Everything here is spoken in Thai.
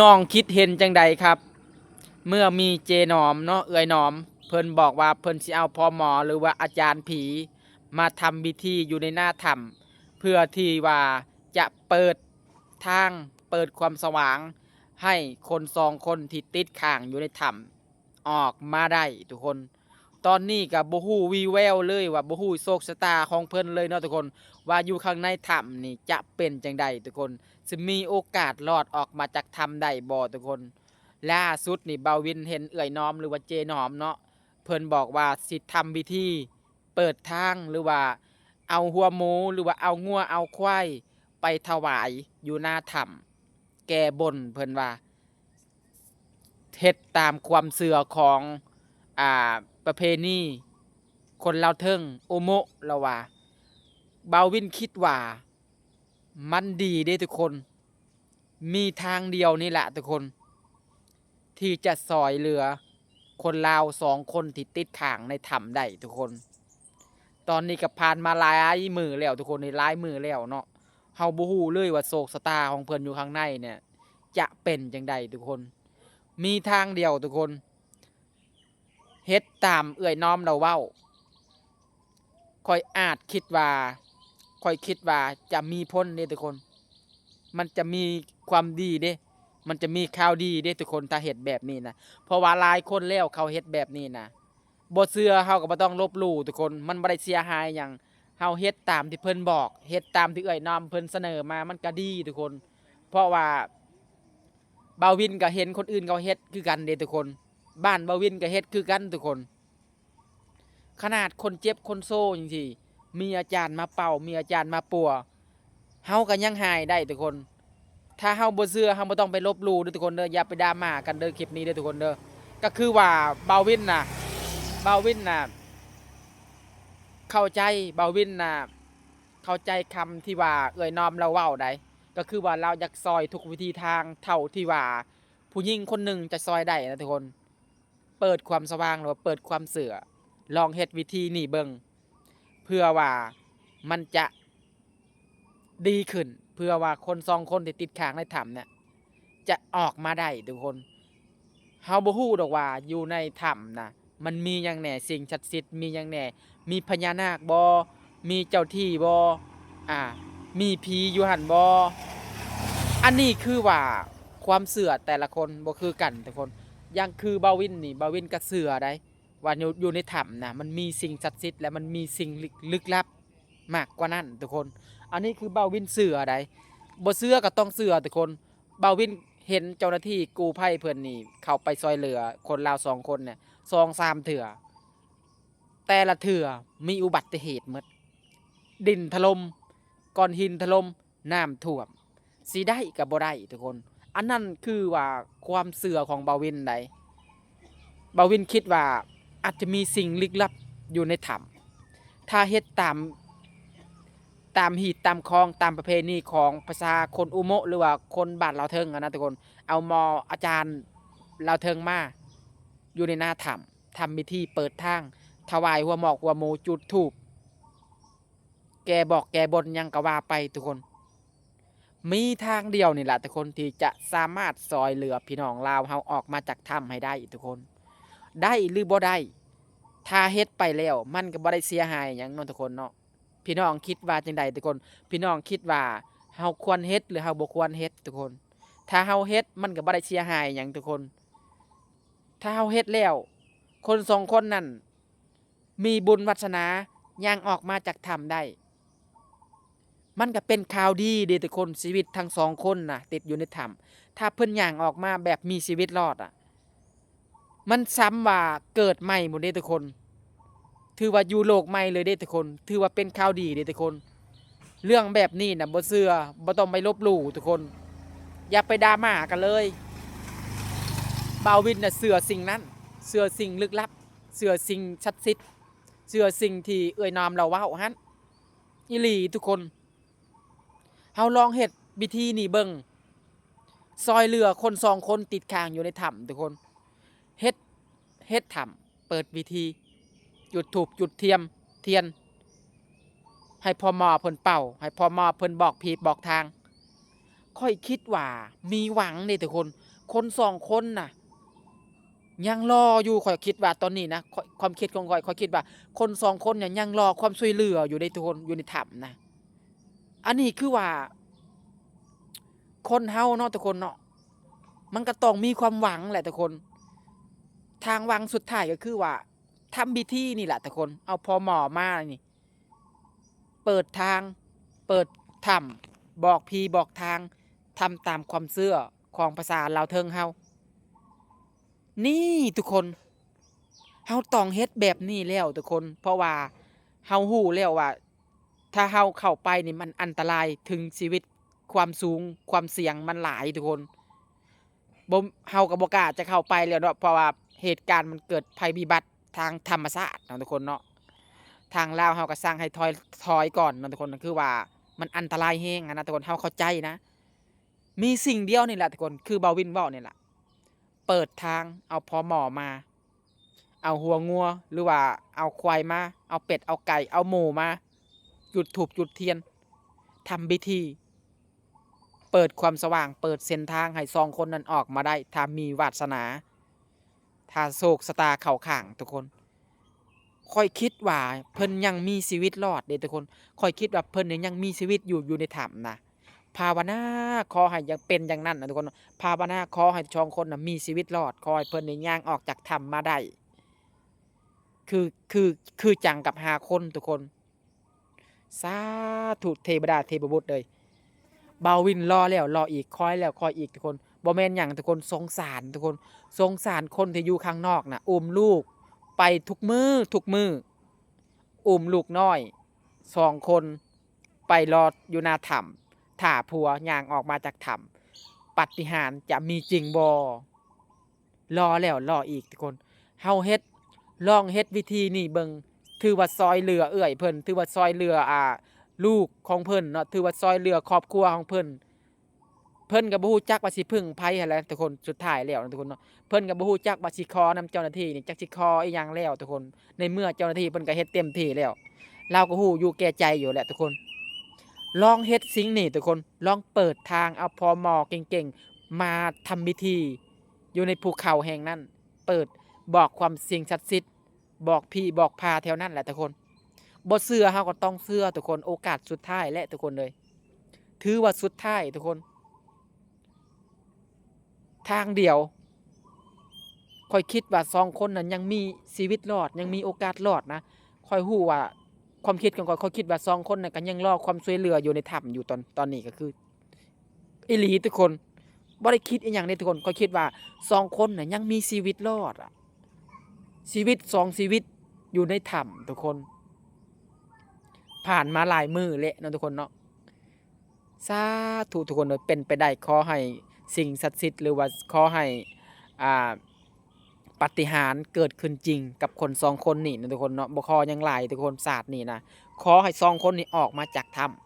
น้องคิดเห็นจังใดครับเมื่อมีเจหนอมเนาะเอ่ยหนอมเพิ่นบอกว่าเพิ่นสิเอาพ่อหมอหรือว่าอาจารย์ผีมาทำพิธีอยู่ในหน้าถ้ำเพื่อที่ว่าจะเปิดทางเปิดความสว่างให้คนสองคนที่ติดข้างอยู่ในถ้ำออกมาได้ทุกคนตอนนี้กับบ่ฮู้วีแววเลยว่าบ่ฮู้โชคชะตาของเพิ่นเลยเนาะทุกคนว่าอยู่ข้างในถ้ำนี่จะเป็นจังใดทุกคนจะมีโอกาสรอดออกมาจากถ้ำได้บ่ทุกคนล่าสุดนี่เบาวินเห็นเอื่อยน้อมหรือว่าเจน้อมเนาะเพิ่นบอกว่าสิทำพิธีเปิดทางหรือว่าเอาหัวหมูหรือว่าเอางัวเอาควายไปถวายอยู่หน้าถ้ำแก้บนเพิ่นว่าเฮ็ดตามความเชื่อของอ่าประเพณีคนลาวเทิงโอโมะละว่าเบาวินคิดว่ามันดีเด้ทุกคนมีทางเดียวนี่แหละทุกคนที่จะซอยเหลือคนลาว2 คนที่ติดข้างในถ้ำได้ทุกคนตอนนี้ก็ผ่านมาหลายมือแล้วทุกคนในหลายมือแล้วเนาะเฮาบ่ฮู้เลยว่าโศกชะตาของเพิ่นอยู่ข้างในเนี่ยจะเป็นจังใดทุกคนมีทางเดียวทุกคนเฮ็ดตามเอื้อยน้อมเราเว้าค่อยอาจคิดว่าค่อยคิดว่าจะมีพ้นเด้ทุกคนมันจะมีความดีเด้มันจะมีข่าวดีเด้ทุกคนถ้าเฮ็ดแบบนี้นะเพราะว่าหลายคนแล้วเขาเฮ็ดแบบนี้นะบ่เชื่อเฮาก็บ่ต้องลบหลู่ทุกคนมันบ่ได้เสียหายหยังเฮาเฮ็ดตามที่เพิ่นบอกเฮ็ดตามที่เอื้อยน้อมเพิ่นเสนอมามันก็ดีทุกคนเพราะว่าบ่าววินก็เห็นคนอื่นเขาเฮ็ดคือกันเด้ทุกคนบ้านบ่าววินก็เฮ็ดคือกันทุกคน ขนาดคนเจ็บคนโซ่จริงๆมีอาจารย์มาเป่ามีอาจารย์มาปัวเฮาก็ยังหายได้ทุกคนถ้าเฮาบ่เชื่อเฮาบ่ต้องไปลบหลู่เด้อทุกคนเด้ออย่าไปดราม่ากันเด้อคลิปนี้เด้อทุกคนเด้อก็คือว่าเบาวินน่ะเบาวินน่ะเข้าใจเบาวินน่ะเข้าใจคำที่ว่าเอ่ยน้อมเราเว้าได้ก็คือว่าเราอยากซอยทุกวิธีทางเท่าที่ว่าผู้หญิงคนหนึ่งจะซอยได้นะทุกคนเปิดความสว่างหรือว่าเปิดความเสื่อลองเฮ็ดวิธีนี่เบิ่ง เพื่อว่ามันจะดีขึ้นเพื่อว่าคน 2 คนที่ติดค้างในถ้ำเนี่ยจะออกมาได้ทุกคนเฮาบ่ฮู้ดอกว่าอยู่ในถ้ำนะมันมีหยังแหน่สิ่งศักดิ์สิทธิ์มีหยังแหน่มีพญานาคบ่มีเจ้าที่บ่อ่ามีผีอยู่หั่นบ่อันนี้คือว่าความเชื่อแต่ละคนบ่คือกันทุกคนอย่างคือเบาวินนี่เบาวินก็เชื่อได้ว่าอยู่ในถ้ำนะมันมีสิ่งศักดิ์สิทธิ์และมันมีสิ่งลึกลับมากกว่านั้นทุกคนอันนี้คือเบาวินเชื่อได้บ่เชื่อก็ต้องเชื่อทุกคนเบาวินเห็นเจ้าหน้าที่กู้ภัยเพิ่นนี่เข้าไปช่วยเหลือคนลาว2 คนเนี่ย2-3 เทื่อแต่ละเทื่อมีอุบัติเหตุหมดดินถล่มก้อนหินถล่มน้ำท่วม สิได้กับบ่ได้ทุกคนอันนั้นคือว่าความเสื่อของบาวินใดบาวินคิดว่าอาจจะมีสิ่งลึกลับอยู่ในถ้ำถ้าเฮ็ดตามหีดตามคลองตามประเพณีของภาษาคนอุโมะหรือว่าคนบ้านลาวเทิงอะนะทุกคนเอามออาจารย์ลาวเทิงมาอยู่ในหน้าถ้ำทำพิธีเปิดทางถวายหัวหมอกหัวหมูจุดธูปแกบอกแกบนยังกะว่าไปทุกคน มีทางเดียวนี่แหละทุกคนที่จะสามารถซอยเหลือพี่น้องลาวเฮาออกมาจากถ้ำให้ได้ทุกคนได้หรือบ่ได้ถ้าเฮ็ดไปแล้วมันก็บ่ได้เสียหายหยังเนาะทุกคนเนาะพี่น้องคิดว่าจังใดทุกคนพี่น้องคิดว่าเฮาควรเฮ็ดหรือเฮาบ่ควรเฮ็ดทุกคนถ้าเฮาเฮ็ดมันก็บ่ได้เสียหายหยังทุกคนถ้าเฮาเฮ็ดแล้วคน 2 คนนั้นมีบุญวาสนาย่างออกมาจากถ้ำได้ มันก็เป็นข่าวดีเด้ทุกคนชีวิตทั้ง2 คนน่ะติดอยู่ในถ้ำถ้าเพิ่นย่างออกมาแบบมีชีวิตรอดอ่ะมันซ้ำว่าเกิดใหม่หมดเด้ทุกคนถือว่าอยู่โลกใหม่เลยเด้ทุกคนถือว่าเป็นข่าวดีเด้ทุกคนเรื่องแบบนี้น่ะบ่เชื่อบ่ต้องไปลบหลู่ทุกคนอย่าไปดราม่ากันเลยบ่าววินน่ะเชื่อสิ่งนั้นเชื่อสิ่งลึกลับเชื่อสิ่งศักดิ์สิทธิ์เชื่อสิ่งที่เอ่ยนามเราเว้าหั่นอีหลีทุกคน เฮาลองเฮ็ดวิธีนี่เบิ่งซอยเหลือคน 2 คนติดค้างอยู่ในถ้ำทุกคนเฮ็ดเฮ็ดถ้ำเปิดวิธีจุดธูปจุดเทียนให้พ่อหมอเพิ่นเป่าให้พ่อหมอเพิ่นบอกผีบอกทาง ค่อยคิดว่ามีหวังเด้ทุกคนคนสองคนน่ะยังรออยู่ข่อยคิดว่าตอนนี้นะความคิดของข่อยคิดว่าคนสองคนเนี่ยยังรอความช่วยเหลืออยู่ในทุกคนอยู่ในถ้ำนะอันนี้คือว่าคนเฮาเนาะทุกคนเนาะมันก็ต้องมีความหวังแหละทุกคนทางหวังสุดท้ายก็คือว่าทำพิธีนี่แหละทุกคนเอาพอหมอมานี่เปิดทางเปิดถ้ำบอกพีบอกทางทำตามความเชื่อของภาษาลาวเทิงเฮานี่ทุกคนเฮาต้องเฮ็ดแบบนี้แล้วทุกคนเพราะว่าเฮาฮู้แล้วว่าถ้าเฮาเข้าไปนี่มันอันตรายถึงชีวิตความสูงความเสี่ยงมันหลายทุกคนบ่เฮาก็บ่กล้าจะเข้าไปแล้วเนาะเพราะว่าเหตุการณ์มันเกิดภัยพิบัติทางธรรมชาติเนาะทุกคนเนาะทางลาวเฮาก็สั่งให้ถอยก่อนเนาะทุกคนก็คือว่ามันอันตรายแฮงอะนะทุกคนเฮาเข้าใจนะมีสิ่งเดียวนี่แหละทุกคนคือบ่าววินเว้านี่แหละเปิดทางเอาพม.มาเอาหัวงัวหรือว่าเอาควายมาเอาเป็ดเอาไก่เอาหมูมาจุดธูปจุดเทียนทำพิธีเปิดความสว่างเปิดเส้นทางให้2คนนั้นออกมาได้ถ้ามีวาสนาถ้าโชคชะตาเข้าข้างทุกคนค่อยคิดว่าเพิ่นยังมีชีวิตรอดเด้ทุกคนค่อยคิดว่าเพิ่นเนี่ยยังมีชีวิตอยู่ในถ้ำนะภาวนาขอให้ยังเป็นอย่างนั้นนะทุกคนภาวนาขอให้2คนน่ะมีชีวิตรอดขอให้เพิ่นเนี่ยย่างออกจากถ้ำมาได้คือคือจังกับ5คนทุกคนสาธุเทวดาเทพบุตรเลยบ่าววินรอแล้วรออีกคอยแล้วคอยอีกทุกคนบ่แม่นหยังทุกคนสงสารทุกคนสงสารคนที่อยู่ข้างนอกน่ะอุ้มลูกไปทุกมื้ออุ้มลูกน้อย2คนไปรออยู่หน้าถ้ำถ้าผัวย่างออกมาจากถ้ำปาฏิหาริย์จะมีจริงบ่รอแล้วรออีกทุกคนเฮาเฮ็ดลองเฮ็ดวิธีนี้เบิ่งถือว่าซอยเหลือเอื้อยเพิ่นถือว่าซอยเหลือลูกของเพิ่นเนาะถือว่าซอยเหลือครอบครัวของเพิ่นเพิ่นก็บ่ฮู้จักว่าสิพึ่งไผหั้นแหละทุกคนสุดท้ายแล้วนะทุกคนเนาะเพิ่นก็บ่ฮู้จักว่าสิขอนำเจ้าหน้าที่นี่จักสิขออิหยังแล้วทุกคนในเมื่อเจ้าหน้าที่เพิ่นก็เฮ็ดเต็มที่แล้วเราก็ฮู้อยู่แก่ใจอยู่แหละทุกคนลองเฮ็ดสิ่งนี้ทุกคนลองเปิดทางเอาพม.เก่งๆมาทำพิธีอยู่ในภูเขาแห่งนั้นเปิดบอกความสิ่งศักดิ์สิทธิ์บอกพี่บอกพาแถวนั้นแหละทุกคนบ่เชื่อเฮาก็ต้องเชื่อทุกคนโอกาสสุดท้ายและทุกคนเลยถือว่าสุดท้ายทุกคนทางเดียวค่อยคิดว่า2คนนั้นยังมีชีวิตรอดยังมีโอกาสรอดนะค่อยฮู้ว่าความคิดของข้อยค่อยคิดว่า2คนนั้นก็ยังรอความช่วยเหลืออยู่ในถ้ำอยู่ตอนนี้ก็คืออีหลีทุกคนบ่ได้คิดอีหยังเด้ทุกคนค่อยคิดว่า2คนน่ะยังมีชีวิตรอดอะชีวิต2ชีวิตอยู่ในถ้ำทุกคนผ่านมาหลายมื้อแล้วเนาะทุกคนเนาะ สาธุทุกคนเลยเป็นไปได้ขอให้สิ่งศักดิ์สิทธิ์หรือว่าขอให้อ่าปาฏิหาริย์เกิดขึ้นจริงกับคน2คนนี่นะทุกคนเนาะบ่ขอหยังหลายทุกคนศาสตร์นี่นะขอให้2คนนี้ออกมาจากถ้ำ